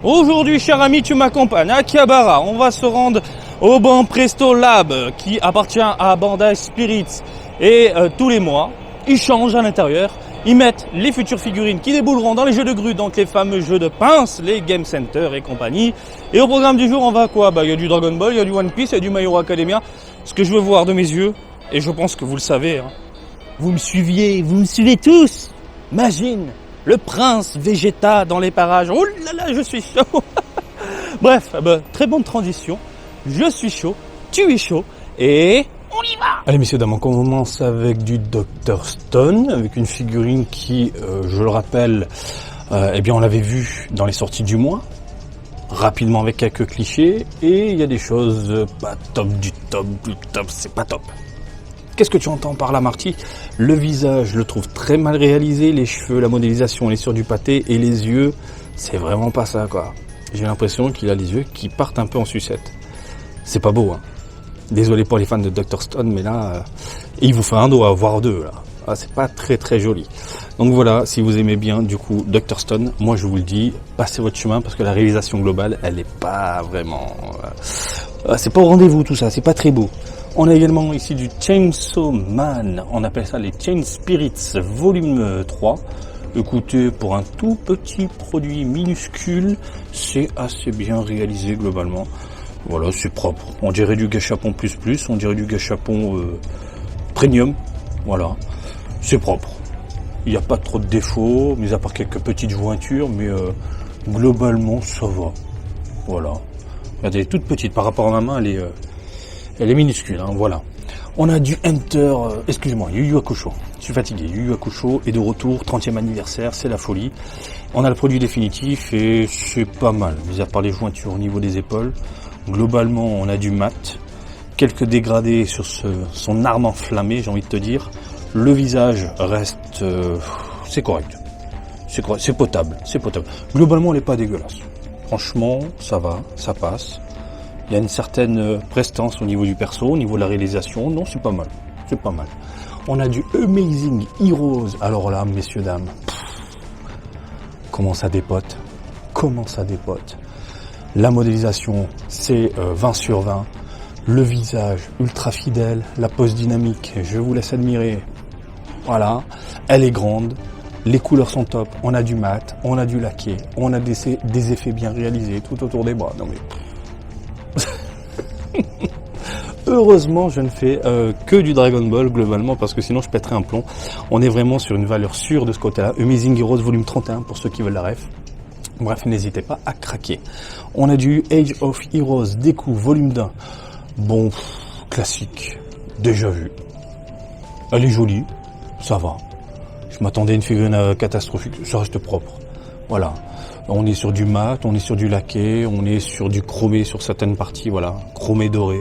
Aujourd'hui, cher ami, tu m'accompagnes à Akihabara. On va se rendre au banc Presto Lab qui appartient à Bandai Spirits. Et tous les mois, ils changent à l'intérieur. Ils mettent les futures figurines qui débouleront dans les jeux de grue, donc les fameux jeux de pince, les Game Center et compagnie. Et au programme du jour, on va quoi? Il y a du Dragon Ball, il y a du One Piece, il y a du My Hero Academia. Ce que je veux voir de mes yeux, et je pense que vous le savez, hein, vous me suivez tous. Imagine le prince Vegeta dans les parages. Oh là là, je suis chaud. Bref, très bonne transition. Je suis chaud, tu es chaud et on y va. Allez messieurs, dames, on commence avec du Dr Stone, avec une figurine qui, je le rappelle, on l'avait vu dans les sorties du mois, rapidement avec quelques clichés, et il y a des choses pas top du top, c'est pas top. Qu'est-ce que tu entends par là, Marty? Le visage, je le trouve très mal réalisé, les cheveux, la modélisation, on est sur du pâté, et les yeux, c'est vraiment pas ça, quoi. J'ai l'impression qu'il a les yeux qui partent un peu en sucette. C'est pas beau, hein. Désolé pour les fans de Dr Stone, mais là, il vous fait un doigt, voire deux, là. Ah, c'est pas très très joli. Donc voilà, si vous aimez bien, du coup, Dr Stone, moi je vous le dis, passez votre chemin, parce que la réalisation globale, elle est pas vraiment... c'est pas au rendez-vous tout ça, c'est pas très beau. On a également ici du Chainsaw Man, on appelle ça les Chain Spirits volume 3. Écoutez, pour un tout petit produit minuscule, c'est assez bien réalisé globalement. Voilà, c'est propre. On dirait du Gachapon plus, on dirait du Gachapon premium. Voilà, c'est propre. Il n'y a pas trop de défauts, mis à part quelques petites jointures, mais globalement ça va. Voilà. Regardez, elle est toute petite par rapport à ma main, elle est minuscule, hein, voilà. On a du Enter, Yu Yu Hakusho. Je suis fatigué. Yu Yu Hakusho est de retour, 30e anniversaire, c'est la folie. On a le produit définitif et c'est pas mal, mis à part les jointures au niveau des épaules. Globalement, on a du mat, quelques dégradés sur son arme enflammée, j'ai envie de te dire. Le visage reste, c'est correct. C'est potable. Globalement, elle n'est pas dégueulasse. Franchement, ça va, ça passe. Il y a une certaine prestance au niveau du perso, au niveau de la réalisation. Non, c'est pas mal. On a du Amazing Heroes. Alors là, messieurs, dames, comment ça dépote. La modélisation, c'est 20 sur 20. Le visage, ultra fidèle. La pose dynamique, je vous laisse admirer. Voilà, elle est grande. Les couleurs sont top. On a du mat, on a du laqué. On a des effets bien réalisés tout autour des bras. Non mais... Heureusement, je ne fais que du Dragon Ball globalement, parce que sinon je pèterais un plomb. On est vraiment sur une valeur sûre de ce côté-là. Amazing Heroes volume 31 pour ceux qui veulent la ref. Bref, n'hésitez pas à craquer. On a du Age of Heroes Deku volume 1. Bon, classique, déjà vu. Elle est jolie, ça va. Je m'attendais à une figurine catastrophique, ça reste propre. Voilà. On est sur du mat, on est sur du laqué, on est sur du chromé sur certaines parties, voilà. Chromé doré,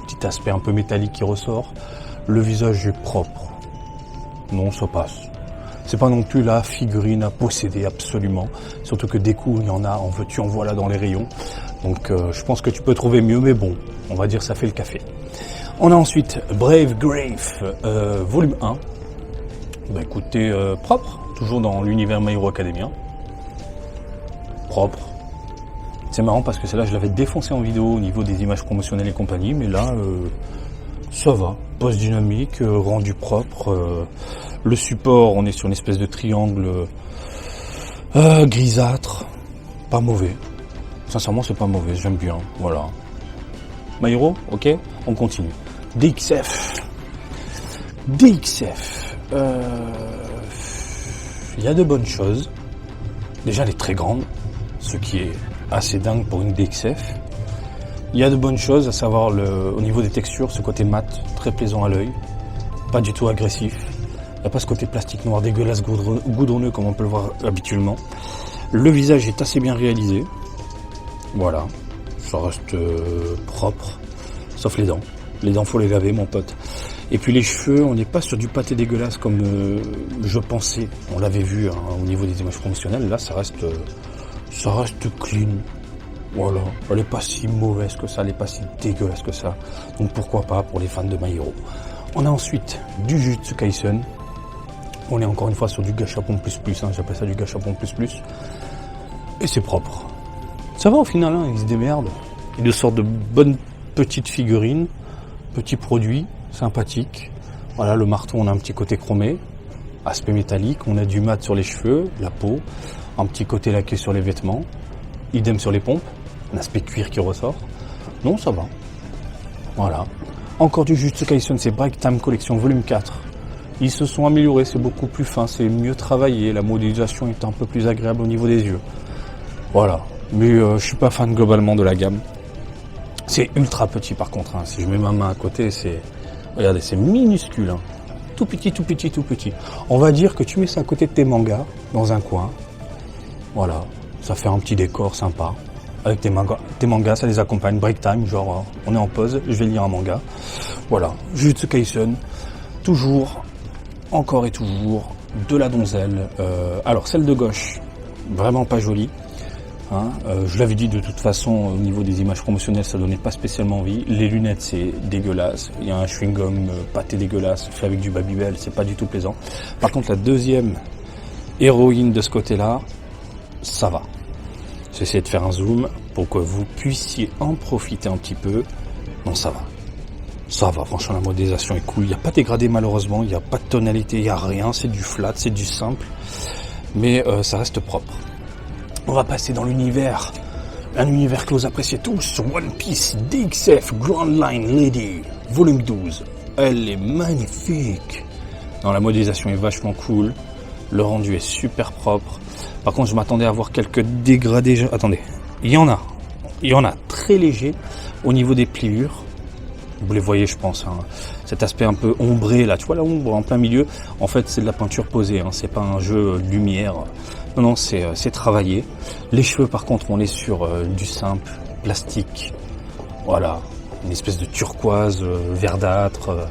petit aspect un peu métallique qui ressort. Le visage est propre. Non, ça passe. C'est pas non plus la figurine à posséder absolument. Surtout que des coups, il y en a, en veux-tu, en voilà dans les rayons. Donc je pense que tu peux trouver mieux, mais bon, on va dire ça fait le café. On a ensuite Brave Grave volume 1. Bah écoutez, propre, toujours dans l'univers My Hero Academia. Propre. C'est marrant parce que celle-là, je l'avais défoncé en vidéo au niveau des images promotionnelles et compagnie, mais là, ça va. Pose dynamique, rendu propre. Le support, on est sur une espèce de triangle grisâtre. Pas mauvais. Sincèrement, c'est pas mauvais, j'aime bien. Voilà. My Hero, ok, on continue. DXF. Il y a de bonnes choses. Déjà, elle est très grande, ce qui est assez dingue pour une DXF. Il y a de bonnes choses, à savoir au niveau des textures, ce côté mat, très plaisant à l'œil, pas du tout agressif. Il n'y a pas ce côté plastique noir dégueulasse, goudronneux comme on peut le voir habituellement. Le visage est assez bien réalisé. Voilà, ça reste propre, sauf les dents. Les dents, faut les laver, mon pote. Et puis les cheveux, on n'est pas sur du pâté dégueulasse comme je pensais. On l'avait vu, hein, au niveau des images promotionnelles. Là, ça reste clean. Voilà, elle n'est pas si mauvaise que ça, elle n'est pas si dégueulasse que ça. Donc pourquoi pas pour les fans de My Hero. On a ensuite du Jujutsu Kaisen. On est encore une fois sur du Gachapon plus, hein, j'appelle ça du Gachapon plus. Et c'est propre. Ça va au final, hein, ils se démerdent. Ils nous sortent de bonnes petites figurines, petits produits sympathiques. Voilà, le marteau, on a un petit côté chromé, aspect métallique, on a du mat sur les cheveux, la peau, un petit côté laqué sur les vêtements, idem sur les pompes, un aspect cuir qui ressort. Non, ça va. Voilà. Encore du Jujutsu Kaisen, c'est Break Time Collection volume 4. Ils se sont améliorés, c'est beaucoup plus fin, c'est mieux travaillé, la modélisation est un peu plus agréable au niveau des yeux. Voilà. Mais je suis pas fan globalement de la gamme. C'est ultra petit par contre, hein. Si je mets ma main à côté, c'est... Regardez, c'est minuscule, hein. Tout petit, tout petit, tout petit. On va dire que tu mets ça à côté de tes mangas, dans un coin. Voilà. Ça fait un petit décor sympa. Avec tes mangas, ça les accompagne. Break time, genre on est en pause, je vais lire un manga. Voilà. Jujutsu Kaisen. Toujours, encore et toujours, de la donzelle. Alors, celle de gauche, vraiment pas jolie. Hein, je l'avais dit de toute façon, au niveau des images promotionnelles, ça donnait pas spécialement envie. Les lunettes, c'est dégueulasse. Il y a un chewing-gum pâté dégueulasse, fait avec du Babybel, c'est pas du tout plaisant. Par contre, la deuxième héroïne de ce côté-là, ça va. J'ai essayé de faire un zoom pour que vous puissiez en profiter un petit peu. Non, ça va. Ça va, franchement, la modélisation est cool. Il n'y a pas de dégradé malheureusement, il n'y a pas de tonalité, il n'y a rien. C'est du flat, c'est du simple. Mais ça reste propre. On va passer dans l'univers. Un univers que vous appréciez tous sur One Piece DXF Grand Line Lady, volume 12. Elle est magnifique. Non, la modélisation est vachement cool. Le rendu est super propre. Par contre, je m'attendais à voir quelques dégradés. Attendez, il y en a. Il y en a très léger au niveau des pliures. Vous les voyez, je pense. Hein. Cet aspect un peu ombré, là. Tu vois la ombre en plein milieu. En fait, c'est de la peinture posée. Hein. C'est pas un jeu lumière. Non, non, c'est travaillé. Les cheveux, par contre, on est sur du simple, plastique. Voilà. Une espèce de turquoise, verdâtre,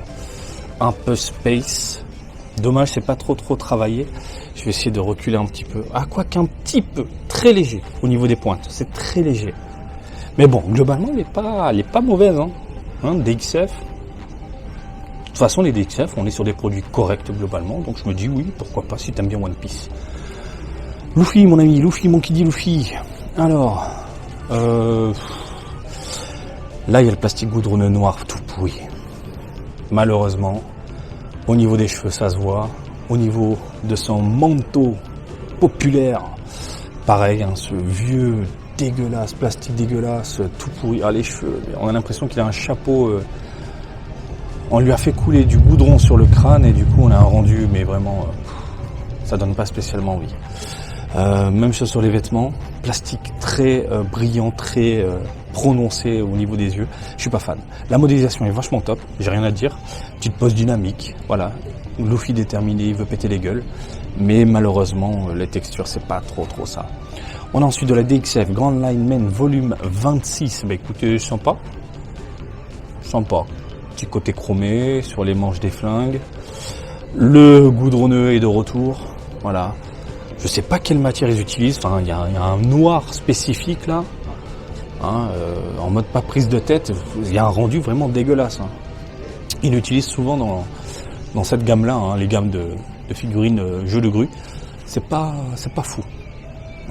un peu space. Dommage, c'est pas trop travaillé. Je vais essayer de reculer un petit peu. Ah, quoi qu'un petit peu. Très léger au niveau des pointes. C'est très léger. Mais bon, globalement, elle est pas mauvaise, hein. DXF. De toute façon, les DXF, on est sur des produits corrects globalement. Donc je me dis oui, pourquoi pas si t'aimes bien One Piece. Luffy, mon ami, Luffy, mon qui dit Luffy. Alors, là, il y a le plastique goudronneux noir tout pourri. Malheureusement, au niveau des cheveux, ça se voit. Au niveau de son manteau populaire, pareil, hein, ce vieux dégueulasse, plastique dégueulasse, tout pourri. Ah, les cheveux, on a l'impression qu'il a un chapeau. On lui a fait couler du goudron sur le crâne et du coup, on a un rendu, mais vraiment, ça donne pas spécialement envie. Même chose sur les vêtements, plastique très brillant, très prononcé au niveau des yeux. Je suis pas fan. La modélisation est vachement top, j'ai rien à dire. Petite pose dynamique, voilà. Luffy déterminé, il veut péter les gueules. Mais malheureusement, les textures, c'est pas trop ça. On a ensuite de la DXF Grand Line Men volume 26. Bah écoutez, sympa. Petit côté chromé sur les manches des flingues. Le goudronneux est de retour. Voilà. Je sais pas quelle matière ils utilisent. Enfin, il y a un noir spécifique là. Hein, en mode pas prise de tête. Il y a un rendu vraiment dégueulasse. Hein. Ils l'utilisent souvent dans cette gamme-là, hein, les gammes de figurines jeux de grue. C'est pas fou.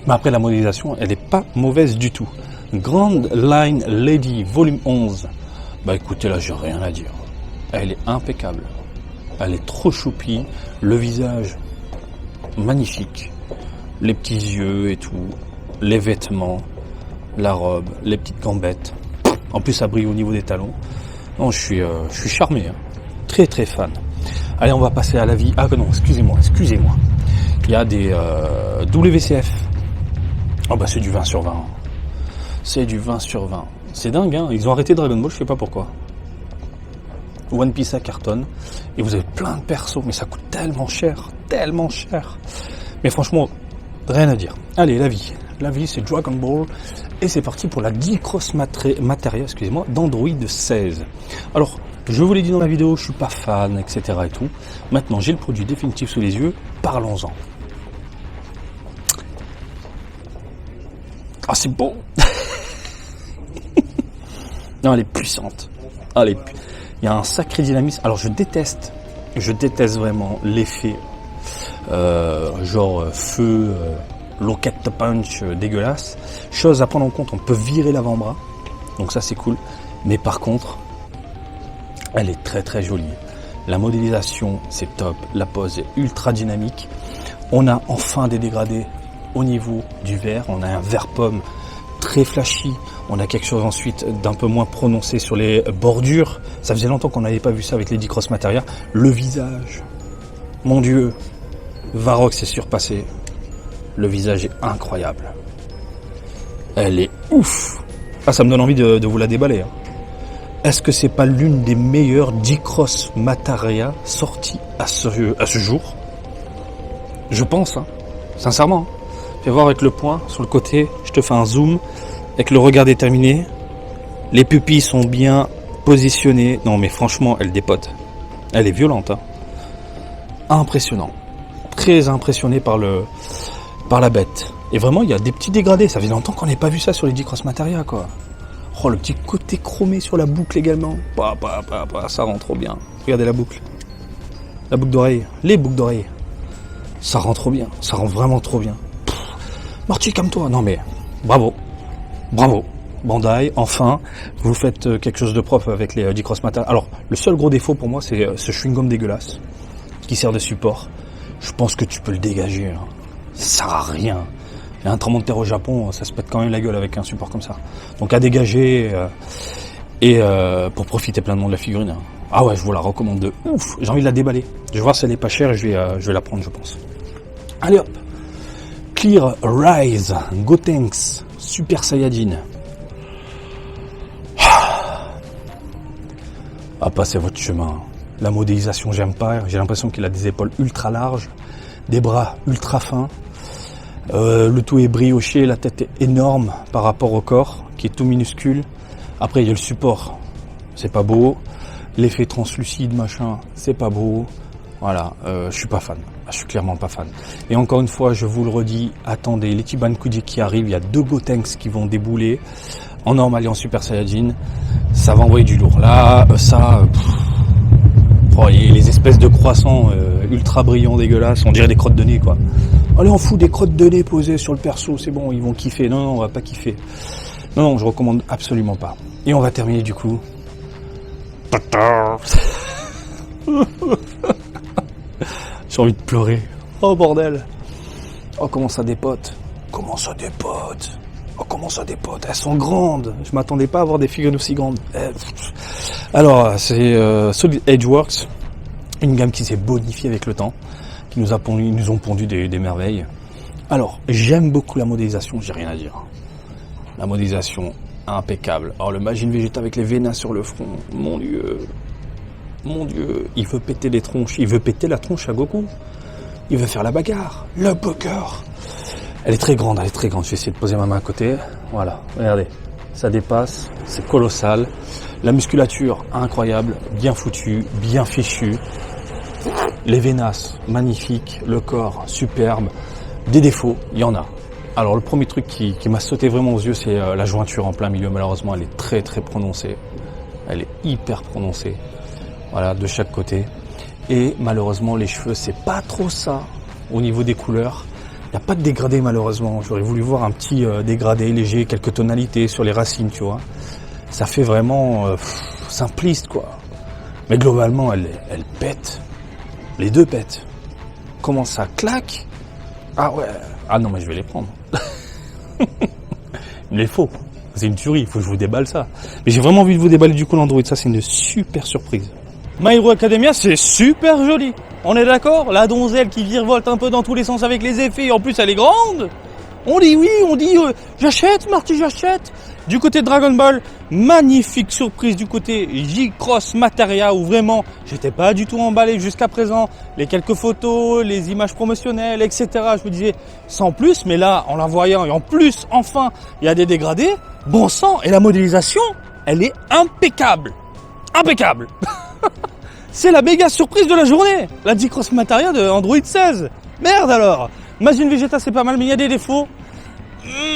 Mais après, la modélisation, elle est pas mauvaise du tout. Grand Line Lady, volume 11. Bah écoutez, là, j'ai rien à dire. Elle est impeccable. Elle est trop choupie. Le visage, magnifique. Les petits yeux et tout. Les vêtements. La robe. Les petites gambettes. En plus, ça brille au niveau des talons. Non, je suis charmé. Hein. Très fan. Allez, on va passer à la vie. Ah non, excusez-moi. Il y a des WCF. Oh bah c'est du 20 sur 20. C'est du 20 sur 20. C'est dingue, hein. Ils ont arrêté Dragon Ball, je sais pas pourquoi. One Piece ça cartonne. Et vous avez plein de persos, mais ça coûte tellement cher. Mais franchement, rien à dire. Allez, la vie. La vie, c'est Dragon Ball. Et c'est parti pour la Guy-Cross Materia, d'Android 16. Alors, je vous l'ai dit dans la vidéo, je suis pas fan, etc. et tout. Maintenant, j'ai le produit définitif sous les yeux. Parlons-en. Ah, c'est beau. Non, elle est puissante. Il y a un sacré dynamisme. Alors, je déteste vraiment l'effet genre feu, Locket punch dégueulasse. Chose à prendre en compte, on peut virer l'avant-bras. Donc ça c'est cool. Mais par contre, elle est très très jolie. La modélisation c'est top. La pose est ultra dynamique. On a enfin des dégradés au niveau du verre. On a un vert pomme très flashy. On a quelque chose ensuite d'un peu moins prononcé sur les bordures. Ça faisait longtemps qu'on n'avait pas vu ça avec les D-Cross Materia. Le visage, mon Dieu, Varrock s'est surpassé. Le visage est incroyable. Elle est ouf. Ah, ça me donne envie de vous la déballer. Hein. Est-ce que c'est pas l'une des meilleures D-Cross Materia sorties à ce jour? Je pense, hein. Sincèrement. Fais voir avec le poing sur le côté. Je te fais un zoom. Avec le regard déterminé, les pupilles sont bien positionnées. Non mais franchement, elle dépote. Elle est violente. Hein. Impressionnant. Très impressionné par la bête. Et vraiment, il y a des petits dégradés. Ça fait longtemps qu'on n'ait pas vu ça sur les D-Cross Materia, quoi. Oh, le petit côté chromé sur la boucle également. Ça rend trop bien. Regardez la boucle. La boucle d'oreille. Les boucles d'oreille. Ça rend trop bien. Ça rend vraiment trop bien. Marty, calme-toi. Non mais, bravo. Bravo, Bandai, enfin, vous faites quelque chose de propre avec les D-Cross Materia. Alors, le seul gros défaut pour moi, c'est ce chewing-gum dégueulasse qui sert de support. Je pense que tu peux le dégager. Hein. Ça sert à rien. Il y a un tremblement de terre au Japon, ça se pète quand même la gueule avec un support comme ça. Donc à dégager et pour profiter pleinement de la figurine. Hein. Ah ouais, je vous la recommande de ouf. J'ai envie de la déballer. Je vais voir si elle est pas chère et je vais la prendre, je pense. Allez hop. Clear Rise, Gotenks. Super Saiyajin. Ah, passez votre chemin. La modélisation, j'aime pas. J'ai l'impression qu'il a des épaules ultra larges, des bras ultra fins. Le tout est brioché, la tête est énorme par rapport au corps, qui est tout minuscule. Après, il y a le support. C'est pas beau. L'effet translucide, machin, c'est pas beau. Voilà, je suis pas fan. Je suis clairement pas fan. Et encore une fois, je vous le redis, attendez, les Ichiban Kuji qui arrivent, il y a 2 Gotenks qui vont débouler en normal et en Super Saiyajin. Ça va envoyer du lourd. Là, les espèces de croissants ultra brillants, dégueulasses, on dirait des crottes de nez, quoi. Allez, on fout des crottes de nez posées sur le perso, c'est bon, ils vont kiffer. Non, on va pas kiffer. Non, je recommande absolument pas. Et on va terminer du coup. J'ai envie de pleurer. Oh bordel. Oh comment ça dépote. Comment ça dépote. Oh comment ça dépote. Elles sont grandes. Je m'attendais pas à avoir des figurines aussi grandes. Alors c'est Solid Edgeworks. Une gamme qui s'est bonifiée avec le temps. Qui nous ont pondu des merveilles. Alors j'aime beaucoup la modélisation. J'ai rien à dire. La modélisation impeccable. Alors le Majin Vegeta avec les Venas sur le front. Mon Dieu. Mon Dieu, il veut péter les tronches, il veut péter la tronche à Goku. Il veut faire la bagarre, le poker. Elle est très grande, Je vais essayer de poser ma main à côté. Voilà, regardez, ça dépasse, c'est colossal. La musculature, incroyable, bien foutue, bien fichue. Les Venas, magnifiques, le corps, superbe. Des défauts, il y en a. Alors le premier truc qui m'a sauté vraiment aux yeux, c'est la jointure en plein milieu. Malheureusement, elle est très très prononcée. Elle est hyper prononcée. Voilà, de chaque côté. Et malheureusement, les cheveux, c'est pas trop ça au niveau des couleurs. Il n'y a pas de dégradé malheureusement. J'aurais voulu voir un petit dégradé léger, quelques tonalités sur les racines, tu vois. Ça fait vraiment simpliste, quoi. Mais globalement, elle pète. Les deux pètent. Comment ça claque? Ah ouais. Ah non, mais je vais les prendre. Il me les faut. C'est une tuerie, il faut que je vous déballe ça. Mais j'ai vraiment envie de vous déballer du coup l'Android. Ça, c'est une super surprise. My Hero Academia, c'est super joli. On est d'accord? La donzelle qui virevolte un peu dans tous les sens avec les effets, et en plus elle est grande. On dit oui, on dit j'achète, Marty, j'achète. Du côté de Dragon Ball, magnifique surprise du côté J-Cross Materia où vraiment j'étais pas du tout emballé jusqu'à présent. Les quelques photos, les images promotionnelles, etc. Je me disais sans plus, mais là en la voyant et en plus enfin il y a des dégradés. Bon sang, et la modélisation, elle est impeccable. Impeccable. C'est la méga surprise de la journée. La J-Cross Materia de Android 16. Merde alors. Majin Vegeta c'est pas mal mais il y a des défauts.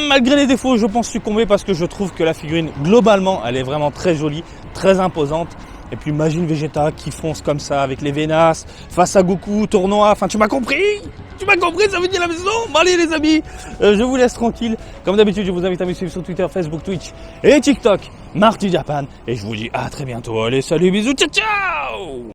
Malgré les défauts, je pense succomber parce que je trouve que la figurine, globalement, elle est vraiment très jolie, très imposante. Et puis imagine Vegeta qui fonce comme ça avec les Venas face à Goku, tournoi. Enfin, tu m'as compris? Tu m'as compris, ça veut dire la maison? Bon, allez les amis, je vous laisse tranquille. Comme d'habitude, je vous invite à me suivre sur Twitter, Facebook, Twitch et TikTok, Marty Japan. Et je vous dis à très bientôt. Allez, salut, bisous, ciao ciao!